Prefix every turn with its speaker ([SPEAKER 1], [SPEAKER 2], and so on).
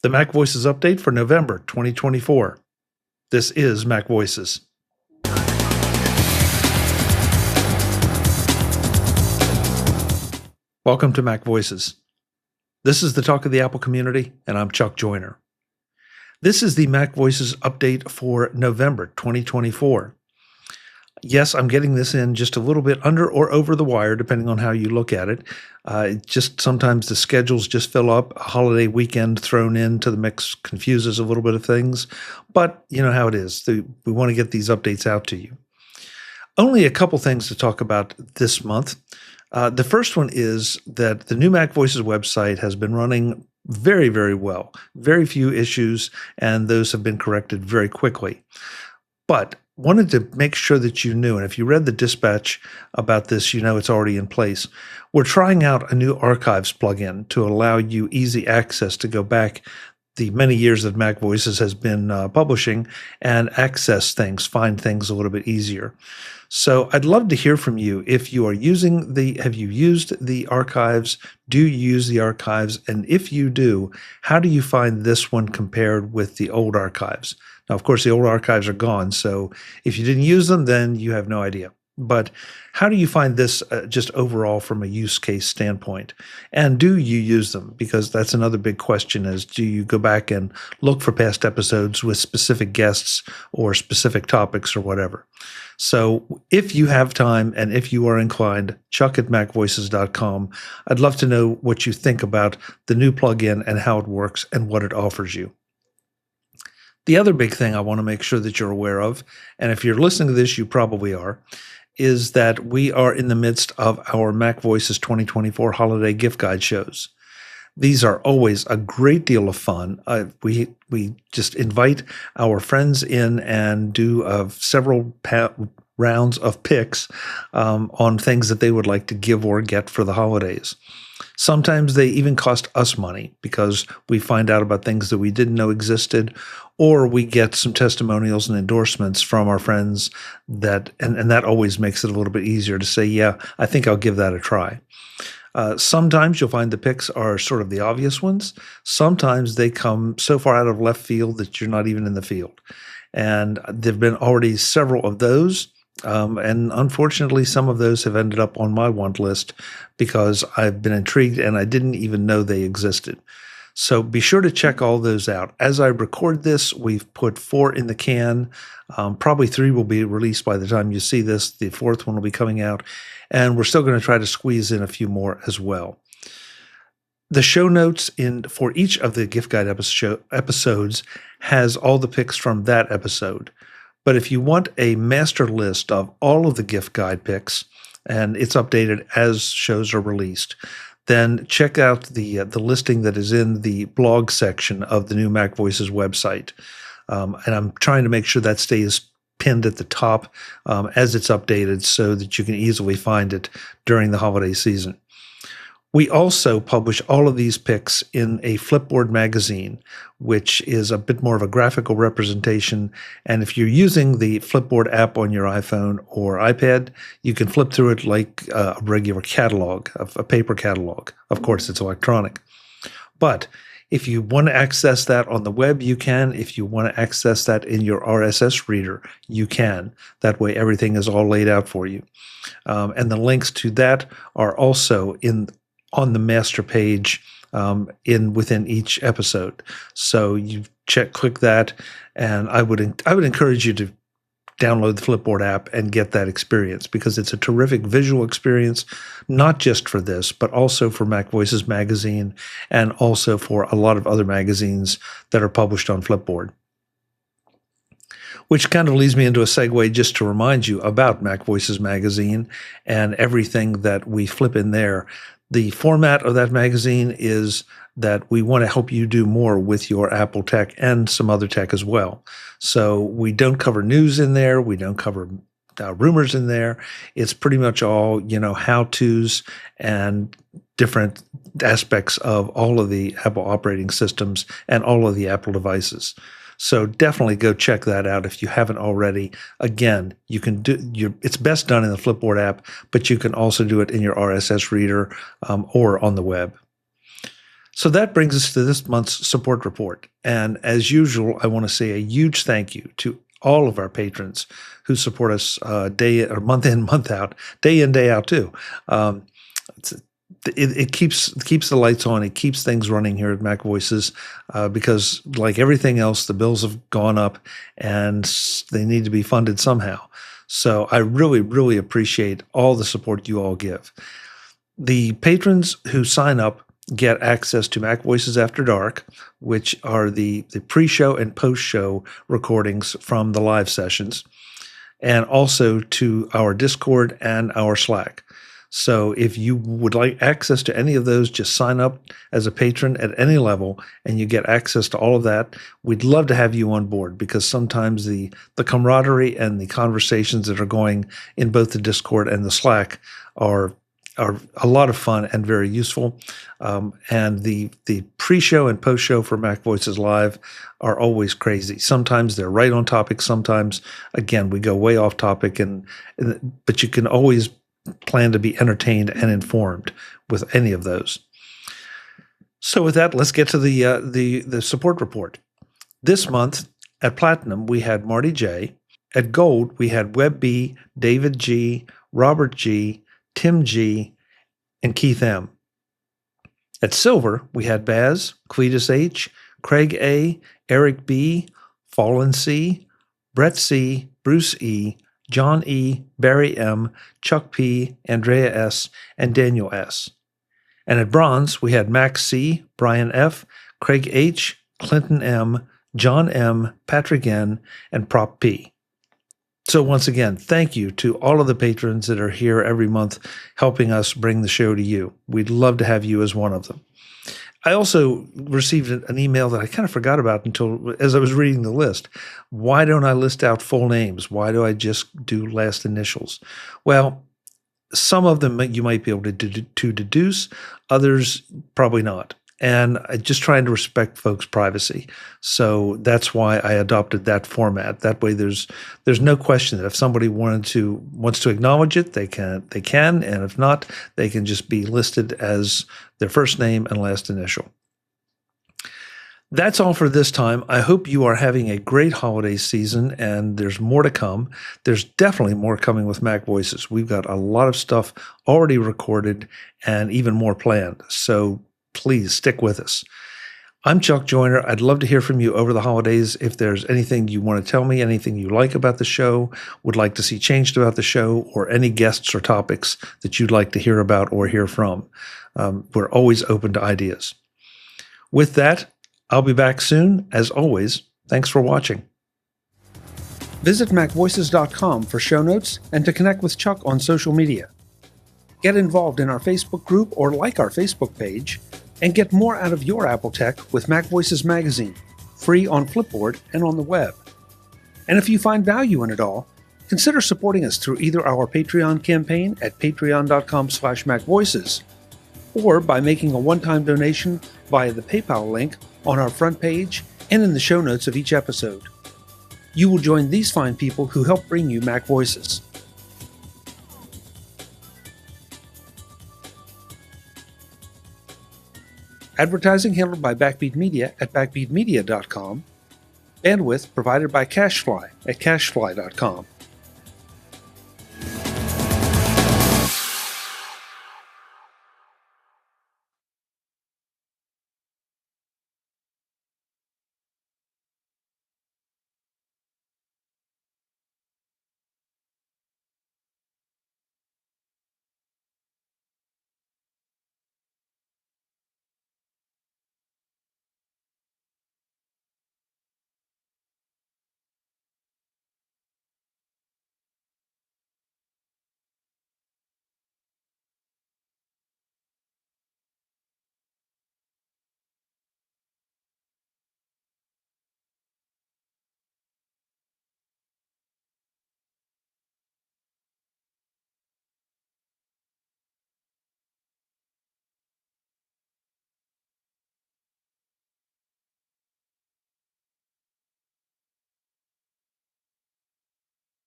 [SPEAKER 1] The MacVoices update for November 2024. This is MacVoices. Welcome to MacVoices. This is the talk of the Apple community, and I'm Chuck Joyner. This is the MacVoices update for November 2024. Yes, I'm getting this in just a little bit under or over the wire, depending on how you look at it. Just sometimes the schedules just fill up. A holiday weekend thrown into the mix confuses a little bit of things, but you know how it is. We want to get these updates out to you. Only a couple things to talk about this month. The first one is that the new MacVoices website has been running very, very well. Very few issues, and those have been corrected very quickly. But wanted to make sure that you knew, and if you read the dispatch about this, you know it's already in place. We're trying out a new Archives plugin to allow you easy access to go back the many years that MacVoices has been publishing and access things, find things a little bit easier. So I'd love to hear from you. If you are using have you used the Archives? Do you use the Archives? And if you do, how do you find this one compared with the old Archives? Now, of course, the old Archives are gone, so if you didn't use them, then you have no idea. But how do you find this just overall from a use case standpoint? And do you use them? Because that's another big question is, do you go back and look for past episodes with specific guests or specific topics or whatever? So if you have time and if you are inclined, chuck@macvoices.com. I'd love to know what you think about the new plugin and how it works and what it offers you. The other big thing I want to make sure that you're aware of, and if you're listening to this, you probably are, is that we are in the midst of our MacVoices 2024 Holiday Gift Guide shows. These are always a great deal of fun. We just invite our friends in and do several rounds of picks on things that they would like to give or get for the holidays. Sometimes they even cost us money because we find out about things that we didn't know existed, or we get some testimonials and endorsements from our friends and that always makes it a little bit easier to say, yeah, I think I'll give that a try. Sometimes you'll find the picks are sort of the obvious ones. Sometimes they come so far out of left field that you're not even in the field. And there've been already several of those. And unfortunately, some of those have ended up on my want list because I've been intrigued and I didn't even know they existed. So be sure to check all those out. As I record this, we've put 4 in the can. Probably 3 will be released by the time you see this. The 4th one will be coming out. And we're still going to try to squeeze in a few more as well. The show notes for each of the gift guide episodes has all the picks from that episode. But if you want a master list of all of the gift guide picks, and it's updated as shows are released, then check out the listing that is in the blog section of the new MacVoices website. And I'm trying to make sure that stays pinned at the top as it's updated so that you can easily find it during the holiday season. We also publish all of these picks in a Flipboard magazine, which is a bit more of a graphical representation. And if you're using the Flipboard app on your iPhone or iPad, you can flip through it like a regular catalog, a paper catalog. Of course, it's electronic. But if you want to access that on the web, you can. If you want to access that in your RSS reader, you can. That way, everything is all laid out for you. And the links to that are also on the master page within each episode. So you click that, and I would encourage you to download the Flipboard app and get that experience because it's a terrific visual experience, not just for this, but also for MacVoices Magazine and also for a lot of other magazines that are published on Flipboard. Which kind of leads me into a segue just to remind you about MacVoices Magazine and everything that we flip in there. The format of that magazine is that we want to help you do more with your Apple tech and some other tech as well. So we don't cover news in there. We don't cover rumors in there. It's pretty much all, how-tos and different aspects of all of the Apple operating systems and all of the Apple devices. So definitely go check that out if you haven't already. Again, you can it's best done in the Flipboard app, but you can also do it in your RSS reader or on the web. So that brings us to this month's support report. And as usual, I want to say a huge thank you to all of our patrons who support us month in, month out, day in, day out too. It keeps the lights on. It keeps things running here at MacVoices because, like everything else, the bills have gone up and they need to be funded somehow. So I really, really appreciate all the support you all give. The patrons who sign up get access to MacVoices After Dark, which are the pre-show and post-show recordings from the live sessions, and also to our Discord and our Slack. So if you would like access to any of those, just sign up as a patron at any level and you get access to all of that. We'd love to have you on board because sometimes the camaraderie and the conversations that are going in both the Discord and the Slack are a lot of fun and very useful. And the pre-show and post-show for MacVoices Live are always crazy. Sometimes they're right on topic. Sometimes, again, we go way off topic. But you can always plan to be entertained and informed with any of those. So with that, let's get to the support report. This month at Platinum, we had Marty J. At Gold, we had Web B, David G, Robert G, Tim G, and Keith M. At Silver, we had Baz, Cletus H, Craig A, Eric B, Fallen C, Brett C, Bruce E, John E, Barry M, Chuck P, Andrea S, and Daniel S. And at Bronze, we had Max C, Brian F, Craig H, Clinton M, John M, Patrick N, and Prop P. So once again, thank you to all of the patrons that are here every month helping us bring the show to you. We'd love to have you as one of them. I also received an email that I kind of forgot about until as I was reading the list. Why don't I list out full names? Why do I just do last initials? Well, some of them you might be able to deduce, others probably not. And I'm just trying to respect folks' privacy. So that's why I adopted that format. That way there's no question that if somebody wants to acknowledge it, they can, and if not, they can just be listed as their first name and last initial. That's all for this time. I hope you are having a great holiday season, and there's more to come. There's definitely more coming with MacVoices. We've got a lot of stuff already recorded and even more planned. So please stick with us. I'm Chuck Joyner. I'd love to hear from you over the holidays. If there's anything you want to tell me, anything you like about the show, would like to see changed about the show, or any guests or topics that you'd like to hear about or hear from, we're always open to ideas. With that, I'll be back soon. As always, thanks for watching. Visit MacVoices.com for show notes and to connect with Chuck on social media. Get involved in our Facebook group or like our Facebook page, and get more out of your Apple tech with MacVoices Magazine, free on Flipboard and on the web. And if you find value in it all, consider supporting us through either our Patreon campaign at patreon.com/MacVoices, or by making a one-time donation via the PayPal link on our front page and in the show notes of each episode. You will join these fine people who help bring you MacVoices. Advertising handled by Backbeat Media at backbeatmedia.com. Bandwidth provided by CacheFly at cachefly.com.